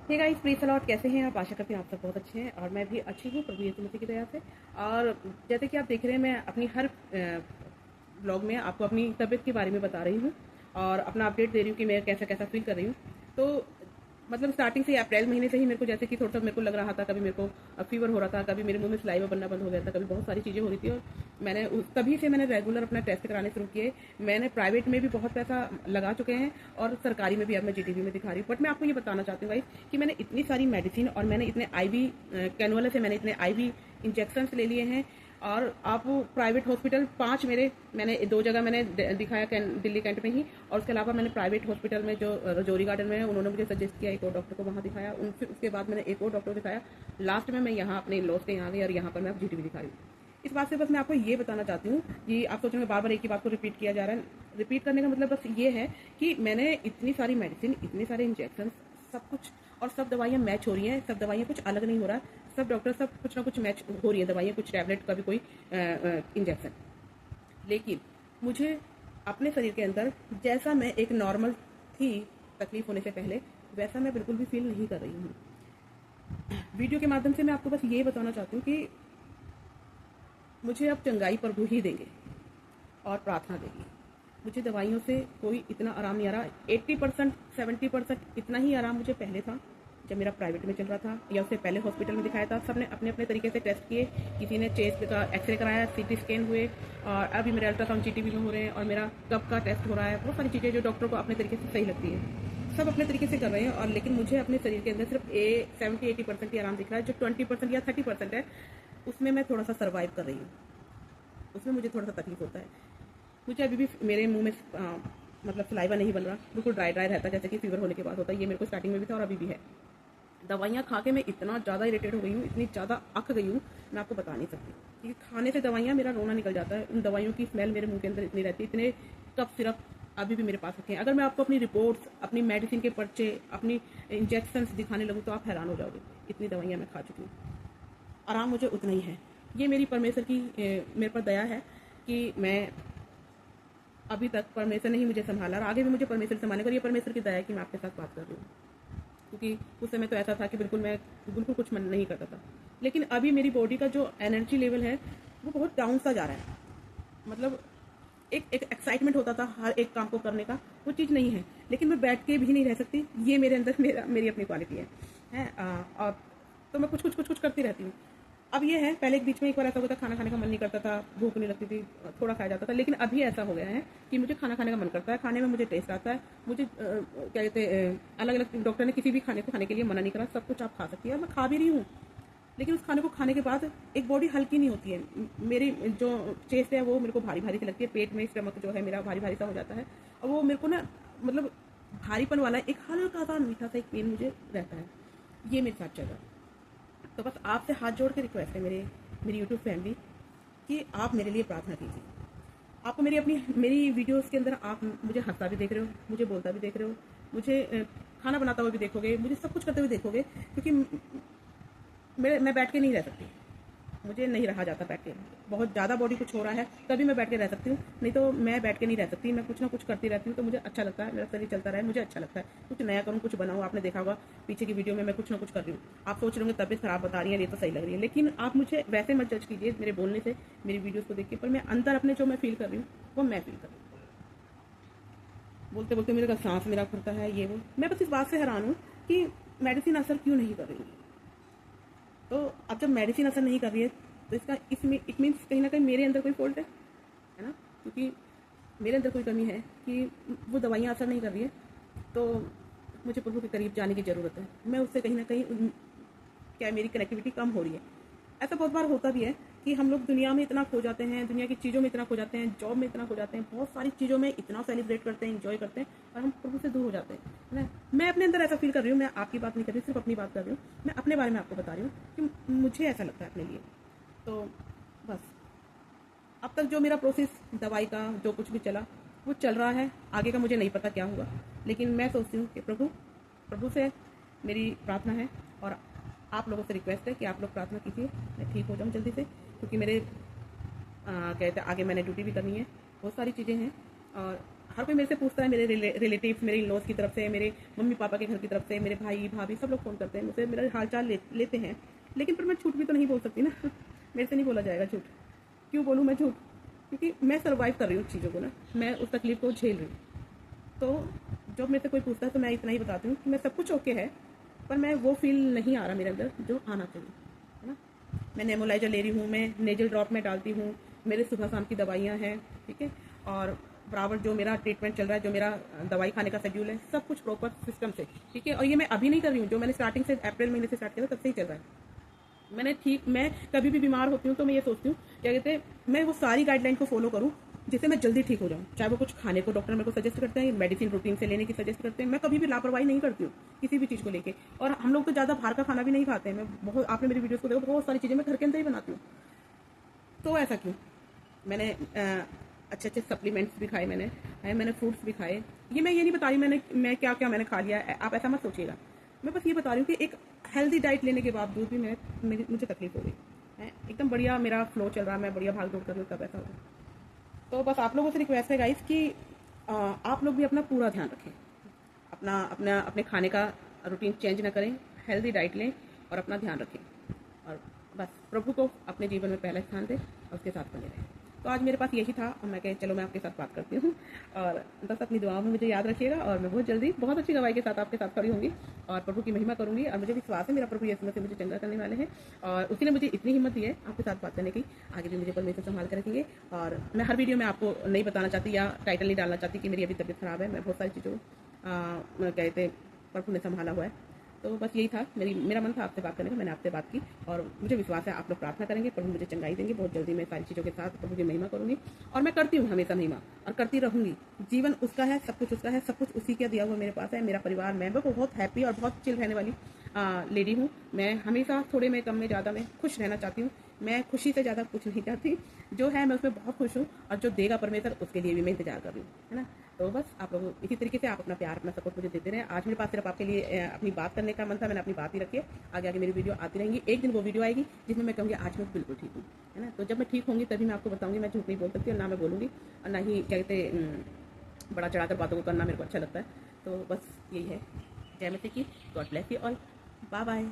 Hey guys, please allot, कैसे हैं आप? आशा करती हूँ आप सब बहुत अच्छे हैं और मैं भी अच्छी हूँ प्रभु यीशु मसीह की दया से। और जैसे कि आप देख रहे हैं, मैं अपनी हर ब्लॉग में आपको अपनी तबीयत के बारे में बता रही हूँ और अपना अपडेट दे रही हूँ कि मैं कैसा कैसा फील कर रही हूँ। तो मतलब स्टार्टिंग से अप्रैल महीने से ही मेरे को जैसे कि थोड़ा सा मेरे को लग रहा था, कभी मेरे को फीवर हो रहा था, कभी मेरे मुंह में सलाइवा बनना बंद हो गया था, कभी बहुत सारी चीज़ें हो रही थी। और तभी से मैंने रेगुलर अपना टेस्ट कराने शुरू किए। मैंने प्राइवेट में भी बहुत पैसा लगा चुके हैं और सरकारी में भी अब मैं जीटीबी में दिखा रही हूँ। बट मैं आपको ये बताना चाहती हूँ भाई कि मैंने इतनी सारी मेडिसिन और मैंने इतने आईवी कैनुअला से मैंने इतने आईवी इंजेक्शन ले लिए हैं। और आप प्राइवेट हॉस्पिटल 5 मैंने 2 जगह मैंने दिखाया दिल्ली कैंट में ही। और उसके अलावा मैंने प्राइवेट हॉस्पिटल में जो रजौरी गार्डन में है, उन्होंने मुझे सजेस्ट किया, एक और डॉक्टर को वहाँ दिखाया। फिर उसके बाद मैंने एक और डॉक्टर दिखाया। लास्ट में मैं यहाँ अपने इन लॉज के यहाँ गई और यहाँ पर मैं अब जीटीबी दिखा रही हूँ। इस बात से बस मैं आपको ये बताना चाहती हूँ कि आप सोचेंगे बार बार एक ही बात को रिपीट किया जा रहा है। रिपीट करने का मतलब बस ये है कि मैंने इतनी सारी मेडिसिन, इतने सारे इंजेक्शन, सब कुछ, और सब दवाइयाँ मैच हो रही हैं। सब दवाइयाँ कुछ अलग नहीं हो रहा है। सब डॉक्टर सब कुछ ना कुछ मैच हो रही है दवाइयाँ, कुछ टैबलेट का भी कोई इंजेक्शन। लेकिन मुझे अपने शरीर के अंदर जैसा मैं एक नॉर्मल थी तकलीफ होने से पहले, वैसा मैं बिल्कुल भी फील नहीं कर रही हूँ। वीडियो के माध्यम से मैं आपको बस ये बताना चाहती हूँ कि मुझे अब चंगाई प्रभु ही देंगे और प्रार्थना देगी। मुझे दवाइयों से कोई इतना आराम नहीं आ रहा। 80% 70% इतना ही आराम मुझे पहले था जब मेरा प्राइवेट में चल रहा था, या उससे पहले हॉस्पिटल में दिखाया था। सबने अपने अपने तरीके से टेस्ट किए। किसी ने चेस्ट का एक्सरे कराया, सीटी स्कैन हुए, और अभी मेरे अल्ट्रासाउंड जीटीबी में हो रहे हैं, और मेरा कब का टेस्ट हो रहा है। बहुत सारी चीज़ें जो डॉक्टर को अपने तरीके से सही लगती है, सब अपने तरीके से कर रहे हैं। और लेकिन मुझे अपने शरीर के अंदर सिर्फ 70-80% ही आराम दिख रहा है। जो 20% या 30% है, उसमें मैं थोड़ा सा सर्वाइव कर रही हूँ। उसमें मुझे थोड़ा सा तकलीफ होता है। मुझे अभी भी मेरे मुंह में मतलब सलाइवा नहीं बन रहा, बिल्कुल ड्राई ड्राई रहता है, जैसे कि फीवर होने के बाद होता है। ये मेरे को स्टार्टिंग में भी था और अभी भी है। दवाइयाँ खा के मैं इतना ज़्यादा इरिटेट हो गई हूँ, इतनी ज़्यादा अक गई हूँ, मैं आपको बता नहीं सकती। क्योंकि खाने से दवाइयाँ, मेरा रोना निकल जाता है। उन दवाइयों की स्मेल मेरे मुंह के अंदर इतनी रहती है। इतने कप सिरप अभी भी मेरे पास रखे हैं। अगर मैं आपको अपनी रिपोर्ट्स, अपनी मेडिसिन के पर्चे, अपनी इंजेक्शन्स दिखाने लगूँ तो आप हैरान हो जाओगे। इतनी दवाइयाँ मैं खा चुकी हूँ। आराम मुझे उतना ही है। ये मेरी परमेश्वर की मेरे पर दया है कि मैं अभी तक, परमेश्वर ने ही मुझे संभाला और आगे भी मुझे परमेश्वर संभालेगा। और ये परमेश्वर की दया है कि मैं आपके साथ बात कर रही हूँ। क्योंकि उस समय तो ऐसा था कि बिल्कुल कुछ मन नहीं करता था। लेकिन अभी मेरी बॉडी का जो एनर्जी लेवल है वो बहुत डाउन सा जा रहा है। मतलब एक एक्साइटमेंट होता था हर एक काम को करने का, वो चीज़ नहीं है। लेकिन मैं बैठ के भी नहीं रह सकती। ये मेरे अंदर मेरी अपनी क्वालिटी है। और तो मैं कुछ करती रहती हूँ। अब ये है, पहले एक बीच में एक बार ऐसा होता था, खाना खाने का मन नहीं करता था, भूख नहीं लगती थी, थोड़ा खाया जाता था। लेकिन अभी ऐसा हो गया है कि मुझे खाना खाने का मन करता है, खाने में मुझे टेस्ट आता है। मुझे क्या कहते हैं, अलग अलग डॉक्टर ने किसी भी खाने को खाने के लिए मना नहीं करा, सब कुछ आप खा सकती है और मैं खा भी रही हूँ। लेकिन उस खाने को खाने के बाद एक बॉडी हल्की नहीं होती है। मेरी जो चेस्ट है वो मेरे को भारी भारी सी लगती है। पेट में स्टमक जो है मेरा भारी भारी सा हो जाता है। और वो मेरे को ना, मतलब भारीपन वाला एक हल्का सा मीठा सा एक पेन मुझे रहता है। ये मेरे साथ चल रहा है। तो बस आपसे हाथ जोड़ के रिक्वेस्ट है मेरी यूट्यूब फैमिली, कि आप मेरे लिए प्रार्थना कीजिए। आपको मेरी वीडियोस के अंदर आप मुझे हंसता भी देख रहे हो, मुझे बोलता भी देख रहे हो, मुझे खाना बनाता हुआ भी देखोगे, मुझे सब कुछ करते हुए देखोगे। क्योंकि मैं बैठ के नहीं रह सकती। मुझे नहीं रहा जाता बैठ के। बहुत ज़्यादा बॉडी कुछ हो रहा है तभी मैं बैठ के रह सकती हूँ, नहीं तो मैं बैठ के नहीं रह सकती। मैं कुछ ना कुछ करती रहती हूँ तो मुझे अच्छा लगता है। मेरा शरीर चलता रहे, मुझे अच्छा लगता है। कुछ नया करूँ, कुछ बनाऊँ। आपने देखा होगा पीछे की वीडियो में मैं कुछ ना कुछ कर रही हूँ। आप सोच रहे होंगे तबीयत खराब बता रही है, ये तो सही लग रही है। लेकिन आप मुझे वैसे मत जज कीजिए मेरे बोलने से, मेरी वीडियोज़ को देख के। पर मैं अंदर अपने जो मैं फील कर रही हूँ वो मैं फील कर रही हूँ। बोलते बोलते मेरा सांस मेरा खुलता है, ये वो। मैं बस इस बात से हैरान हूँ कि मेडिसिन असर क्यों नहीं कर रही है। तो अब जब मेडिसिन असर नहीं कर रही है तो इसका इसमें इट मीन्स कहीं ना कहीं मेरे अंदर कोई फॉल्ट है ना। क्योंकि मेरे अंदर कोई कमी है कि वो दवाइयाँ असर नहीं कर रही है। तो मुझे प्रभु के करीब जाने की ज़रूरत है। मैं उससे कहीं ना कहीं क्या मेरी कनेक्टिविटी कम हो रही है। ऐसा बहुत बार होता भी है कि हम लोग दुनिया में इतना खो जाते हैं, दुनिया की चीज़ों में इतना खो जाते हैं, जॉब में इतना खो जाते हैं, बहुत सारी चीज़ों में इतना सेलिब्रेट करते हैं, इंजॉय करते हैं, और हम प्रभु से दूर हो जाते हैं, है ना। मैं अपने अंदर ऐसा फील कर रही हूँ। मैं आपकी बात नहीं कर रही, सिर्फ अपनी बात कर रही हूँ। मैं अपने बारे में आपको बता रही हूँ कि मुझे ऐसा लगता है अपने लिए। तो बस अब तक जो मेरा प्रोसेस दवाई का जो कुछ भी चला वो चल रहा है। आगे का मुझे नहीं पता क्या होगा। लेकिन मैं सोचती हूँ कि प्रभु से मेरी प्रार्थना है, और आप लोगों से रिक्वेस्ट है कि आप लोग प्रार्थना कीजिए मैं ठीक हो जाऊँ जल्दी से। क्योंकि मेरे कहते आगे मैंने ड्यूटी भी करनी है, बहुत सारी चीज़ें हैं। और हर कोई मेरे से पूछता है, मेरे रिलेटिव्स, मेरे इन लॉज की तरफ से, मेरे मम्मी पापा के घर की तरफ से, मेरे भाई भाभी सब लोग फ़ोन करते हैं मुझसे, मेरा हाल चाल लेते हैं। लेकिन पर मैं झूठ भी तो नहीं बोल सकती ना मेरे से नहीं बोला जाएगा झूठ। क्यों बोलूँ मैं झूठ? क्योंकि मैं सर्वाइव कर रही हूँ उस चीज़ों को ना, मैं उस तकलीफ को झेल रही हूँ। तो जब मेरे से कोई पूछता है तो मैं इतना ही बताती हूँ कि मैं सब कुछ ओके है, पर मैं वो फील नहीं आ रहा मेरे अंदर जो आना चाहिए, है ना। मैं नेमोलाइजर ले रही हूँ, मैं नेजल ड्रॉप में डालती हूँ, मेरे सुबह शाम की दवाइयाँ हैं, ठीक है। और बराबर जो मेरा ट्रीटमेंट चल रहा है, जो मेरा दवाई खाने का शेड्यूल है, सब कुछ प्रॉपर सिस्टम से, ठीक है। और ये मैं अभी नहीं कर रही हूँ, जो मैंने स्टार्टिंग से अप्रैल महीने से स्टार्ट किया था तब से ही चल रहा है। मैं कभी भी बीमार होती हूँ तो मैं ये सोचती हूँ, क्या कहते हैं, मैं वो सारी गाइडलाइन को फॉलो करूँ जिससे मैं जल्दी ठीक हो जाऊँ। चाहे वो कुछ खाने को डॉक्टर मेरे को सजेस्ट करते हैं, मेडिसिन रूटीन से लेने की सजेस्ट करते हैं, मैं कभी भी लापरवाही नहीं करती हूँ किसी भी चीज़ को लेके। और हम लोग तो ज़्यादा बाहर का खाना भी नहीं खाते हैं। मैं बहुत, आपने मेरी वीडियोस को देखो, बहुत सारी चीज़ें मैं घर के अंदर ही बनाती हूँ। तो ऐसा क्यों? मैंने अच्छे अच्छे सप्लीमेंट्स भी खाए, मैंने फ्रूट्स भी खाए। ये नहीं बता रही मैं क्या क्या मैंने खा लिया, आप ऐसा मत सोचिएगा। मैं बस ये बता रही हूँ कि एक हेल्दी डाइट लेने के बावजूद भी मुझे तकलीफ हो गई है। एकदम बढ़िया मेरा फ्लो चल रहा है, मैं बढ़िया भाग दौड़ कर रही हूँ, तब ऐसा होगा। तो बस आप लोगों से रिक्वेस्ट है गाइस कि आप लोग भी अपना पूरा ध्यान रखें, अपने खाने का रूटीन चेंज ना करें, हेल्दी डाइट लें और अपना ध्यान रखें। और बस प्रभु को अपने जीवन में पहला स्थान दें और उसके साथ बने रहें। तो आज मेरे पास यही था और मैं कहीं चलो मैं आपके साथ बात करती हूँ। और बस अपनी दुआओं में मुझे याद रखिएगा और मैं बहुत जल्दी बहुत अच्छी गवाही के साथ आपके साथ खड़ी होंगी और प्रभु की महिमा करूंगी। और मुझे विश्वास है मेरा प्रभु यीशु मसीह मुझे चंगा करने वाले हैं और उसी ने मुझे इतनी हिम्मत दी है आपके साथ बात करने की। आगे भी मुझे परमेश्वर संभाल कर रखेंगे। और मैं हर वीडियो में आपको नहीं बताना चाहती या टाइटल नहीं डालना चाहती कि मेरी अभी तबीयत खराब है। मैं बहुत सारी चीज़ों कहते प्रभु ने संभाला हुआ है। तो बस यही था, मेरा मन था आपसे बात करने का, मैंने आपसे बात की। और मुझे विश्वास है आप लोग प्रार्थना करेंगे, प्रभु मुझे चंगाई देंगे। बहुत जल्दी मैं सारी चीज़ों के साथ प्रभु की महिमा करूंगी और मैं करती हूँ हमेशा महिमा और करती रहूंगी। जीवन उसका है, सब कुछ उसका है, सब कुछ उसी का दिया हुआ मेरे पास है। मेरा परिवार, मैं बहुत हैप्पी और बहुत चिल रहने वाली लेडी हूँ। मैं हमेशा थोड़े में, कम में, ज़्यादा में खुश रहना चाहती हूँ। मैं खुशी से ज़्यादा कुछ नहीं चाहती, जो है मैं उसमें बहुत खुश हूँ और जो देगा परमेश्वर उसके लिए भी मैं इंतजार कर रही हूँ, है ना। तो बस आप लोग इसी तरीके से आप अपना प्यार, अपना सपोर्ट मुझे देते रहे। आज मेरे पास सिर्फ आपके लिए अपनी बात करने का मन था, मैंने अपनी बात ही रखी है। आगे आगे मेरी वीडियो आती रहेंगी। एक दिन वो वीडियो आएगी जिसमें मैं कहूँगी आज मैं बिल्कुल ठीक हूँ, है ना। तो जब मैं ठीक होंगी तभी मैं आपको बताऊँगी। मैं झूठ नहीं बोल सकती और ना मैं बोलूँगी और ना ही क्या कहते बड़ा चढ़ाकर बातों को करना मेरे को अच्छा लगता है। तो बस यही है। जय मसीह की। God bless you all. Bye bye.